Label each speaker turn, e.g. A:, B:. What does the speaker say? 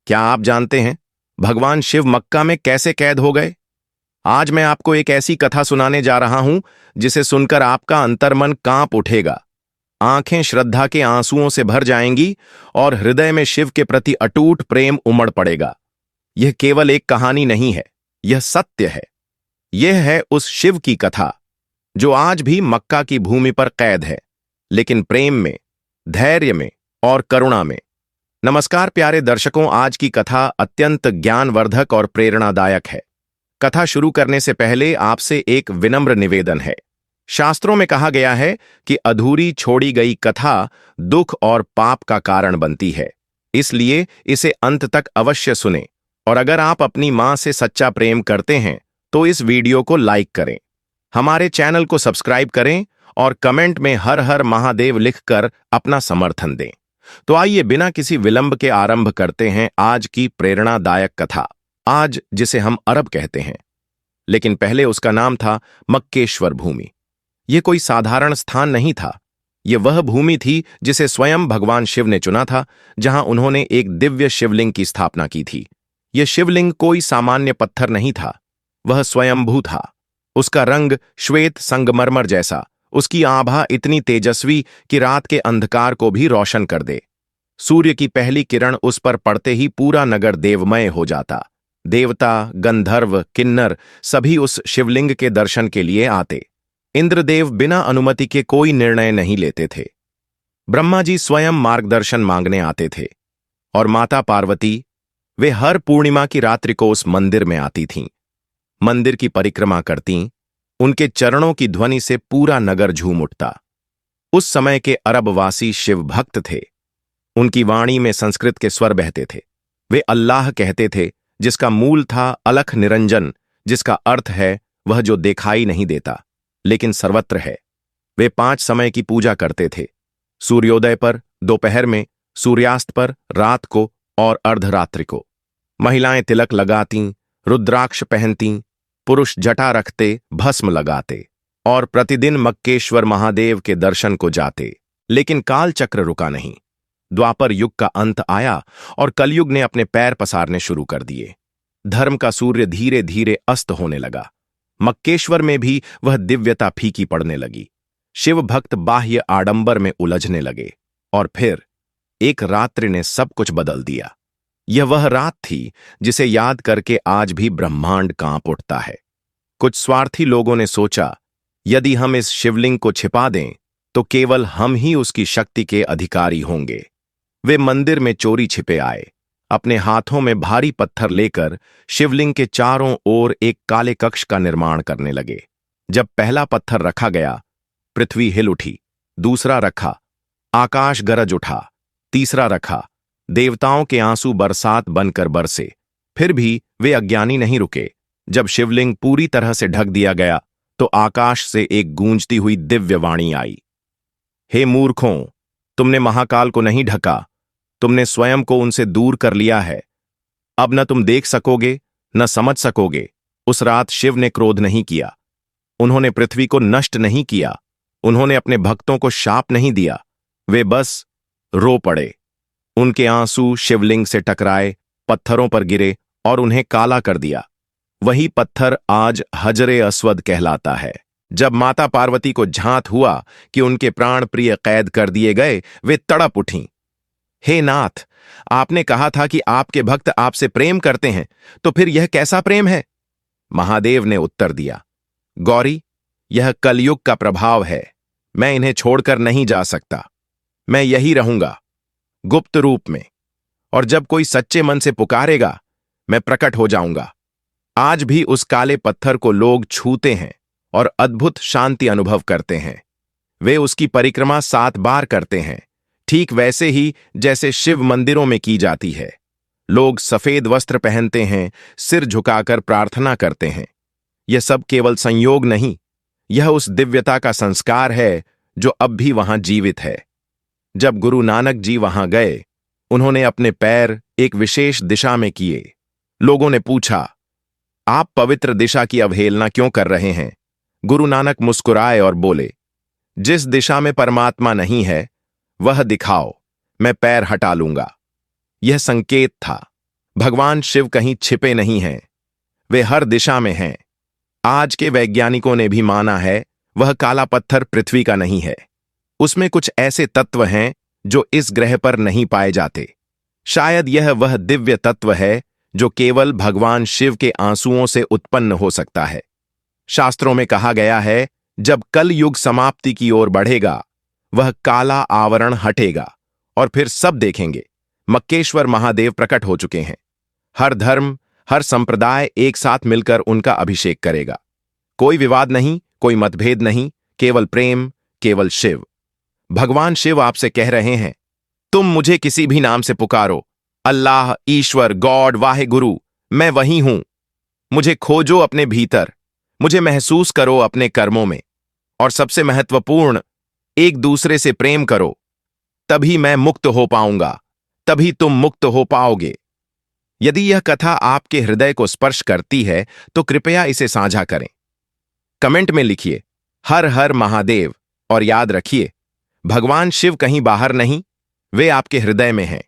A: क्या आप जानते हैं भगवान शिव मक्का में कैसे कैद हो गए? आज मैं आपको एक ऐसी कथा सुनाने जा रहा हूं जिसे सुनकर आपका अंतर्मन कांप उठेगा, आंखें श्रद्धा के आंसुओं से भर जाएंगी और हृदय में शिव के प्रति अटूट प्रेम उमड़ पड़ेगा। यह केवल एक कहानी नहीं है, यह सत्य है। यह है उस शिव की कथा जो आज भी मक्का की भूमि पर कैद है, लेकिन प्रेम में, धैर्य में और करुणा में। नमस्कार प्यारे दर्शकों, आज की कथा अत्यंत ज्ञानवर्धक और प्रेरणादायक है। कथा शुरू करने से पहले आपसे एक विनम्र निवेदन है। शास्त्रों में कहा गया है कि अधूरी छोड़ी गई कथा दुख और पाप का कारण बनती है, इसलिए इसे अंत तक अवश्य सुनें। और अगर आप अपनी मां से सच्चा प्रेम करते हैं तो इस वीडियो को लाइक करें, हमारे चैनल को सब्सक्राइब करें और कमेंट में हर हर महादेव लिखकर अपना समर्थन दें। तो आइए बिना किसी विलंब के आरंभ करते हैं आज की प्रेरणादायक कथा, आज जिसे हम अरब कहते हैं, लेकिन पहले उसका नाम था मक्केश्वर भूमि। यह कोई साधारण स्थान नहीं था, यह वह भूमि थी जिसे स्वयं भगवान शिव ने चुना था, जहां उन्होंने एक दिव्य शिवलिंग की स्थापना की थी। यह शिवलिंग कोई सामान्य पत्थर नहीं था, वह स्वयंभू था। उसका रंग श्वेत संगमरमर जैसा, उसकी आभा इतनी तेजस्वी कि रात के अंधकार को भी रोशन कर दे। सूर्य की पहली किरण उस पर पड़ते ही पूरा नगर देवमय हो जाता। देवता, गंधर्व, किन्नर सभी उस शिवलिंग के दर्शन के लिए आते। इंद्रदेव बिना अनुमति के कोई निर्णय नहीं लेते थे। ब्रह्मा जी स्वयं मार्गदर्शन मांगने आते थे, और माता पार्वती, वे हर पूर्णिमा की रात्रि को उस मंदिर में आती थीं। मंदिर की परिक्रमा करतीं, उनके चरणों की ध्वनि से पूरा नगर झूम उठता। उस समय के अरबवासी शिव भक्त थे। उनकी वाणी में संस्कृत के स्वर बहते थे। वे अल्लाह कहते थे, जिसका मूल था अलख निरंजन, जिसका अर्थ है वह जो दिखाई नहीं देता लेकिन सर्वत्र है। वे 5 समय की पूजा करते थे, सूर्योदय पर, दोपहर में, सूर्यास्त पर, रात को और अर्धरात्रि को। महिलाएं तिलक लगातीं, रुद्राक्ष पहनतीं, पुरुष जटा रखते, भस्म लगाते और प्रतिदिन मक्केश्वर महादेव के दर्शन को जाते। लेकिन काल चक्र रुका नहीं। द्वापर युग का अंत आया और कलयुग ने अपने पैर पसारने शुरू कर दिए। धर्म का सूर्य धीरे धीरे अस्त होने लगा। मक्केश्वर में भी वह दिव्यता फीकी पड़ने लगी। शिव भक्त बाह्य आडंबर में उलझने लगे, और फिर एक रात्रि ने सब कुछ बदल दिया। यह वह रात थी जिसे याद करके आज भी ब्रह्मांड कांप उठता है। कुछ स्वार्थी लोगों ने सोचा, यदि हम इस शिवलिंग को छिपा दें तो केवल हम ही उसकी शक्ति के अधिकारी होंगे। वे मंदिर में चोरी छिपे आए, अपने हाथों में भारी पत्थर लेकर शिवलिंग के चारों ओर एक काले कक्ष का निर्माण करने लगे। जब पहला पत्थर रखा गया, पृथ्वी हिल उठी। दूसरा रखा, आकाश गरज उठा। तीसरा रखा, देवताओं के आंसू बरसात बनकर बरसे। फिर भी वे अज्ञानी नहीं रुके। जब शिवलिंग पूरी तरह से ढक दिया गया तो आकाश से एक गूंजती हुई दिव्य वाणी आई, हे मूर्खों, तुमने महाकाल को नहीं ढका, तुमने स्वयं को उनसे दूर कर लिया है। अब न तुम देख सकोगे न समझ सकोगे। उस रात शिव ने क्रोध नहीं किया, उन्होंने पृथ्वी को नष्ट नहीं किया, उन्होंने अपने भक्तों को शाप नहीं दिया। वे बस रो पड़े। उनके आंसू शिवलिंग से टकराए, पत्थरों पर गिरे और उन्हें काला कर दिया। वही पत्थर आज हजरे अस्वद कहलाता है। जब माता पार्वती को झांत हुआ कि उनके प्राण प्रिय कैद कर दिए गए, वे तड़प उठीं। हे नाथ, आपने कहा था कि आपके भक्त आपसे प्रेम करते हैं, तो फिर यह कैसा प्रेम है? महादेव ने उत्तर दिया, गौरी, यह कलयुग का प्रभाव है। मैं इन्हें छोड़कर नहीं जा सकता। मैं यही रहूंगा, गुप्त रूप में, और जब कोई सच्चे मन से पुकारेगा मैं प्रकट हो जाऊंगा। आज भी उस काले पत्थर को लोग छूते हैं और अद्भुत शांति अनुभव करते हैं। वे उसकी परिक्रमा 7 बार करते हैं, ठीक वैसे ही जैसे शिव मंदिरों में की जाती है। लोग सफेद वस्त्र पहनते हैं, सिर झुकाकर प्रार्थना करते हैं। यह सब केवल संयोग नहीं, यह उस दिव्यता का संस्कार है जो अब भी वहां जीवित है। जब गुरु नानक जी वहां गए, उन्होंने अपने पैर एक विशेष दिशा में किए। लोगों ने पूछा, आप पवित्र दिशा की अवहेलना क्यों कर रहे हैं? गुरु नानक मुस्कुराए और बोले, जिस दिशा में परमात्मा नहीं है वह दिखाओ, मैं पैर हटा लूंगा। यह संकेत था, भगवान शिव कहीं छिपे नहीं हैं, वे हर दिशा में हैं। आज के वैज्ञानिकों ने भी माना है वह काला पत्थर पृथ्वी का नहीं है, उसमें कुछ ऐसे तत्व हैं जो इस ग्रह पर नहीं पाए जाते। शायद यह वह दिव्य तत्व है जो केवल भगवान शिव के आंसुओं से उत्पन्न हो सकता है। शास्त्रों में कहा गया है, जब कल युग समाप्ति की ओर बढ़ेगा वह काला आवरण हटेगा और फिर सब देखेंगे मक्केश्वर महादेव प्रकट हो चुके हैं। हर धर्म, हर संप्रदाय एक साथ मिलकर उनका अभिषेक करेगा। कोई विवाद नहीं, कोई मतभेद नहीं, केवल प्रेम, केवल शिव। भगवान शिव आपसे कह रहे हैं, तुम मुझे किसी भी नाम से पुकारो, अल्लाह, ईश्वर, गॉड, वाहे गुरु, मैं वही हूं। मुझे खोजो अपने भीतर, मुझे महसूस करो अपने कर्मों में, और सबसे महत्वपूर्ण, एक दूसरे से प्रेम करो। तभी मैं मुक्त हो पाऊंगा, तभी तुम मुक्त हो पाओगे। यदि यह कथा आपके हृदय को स्पर्श करती है तो कृपया इसे साझा करें। कमेंट में लिखिए, हर हर महादेव, और याद रखिए, भगवान शिव कहीं बाहर नहीं, वे आपके हृदय में हैं।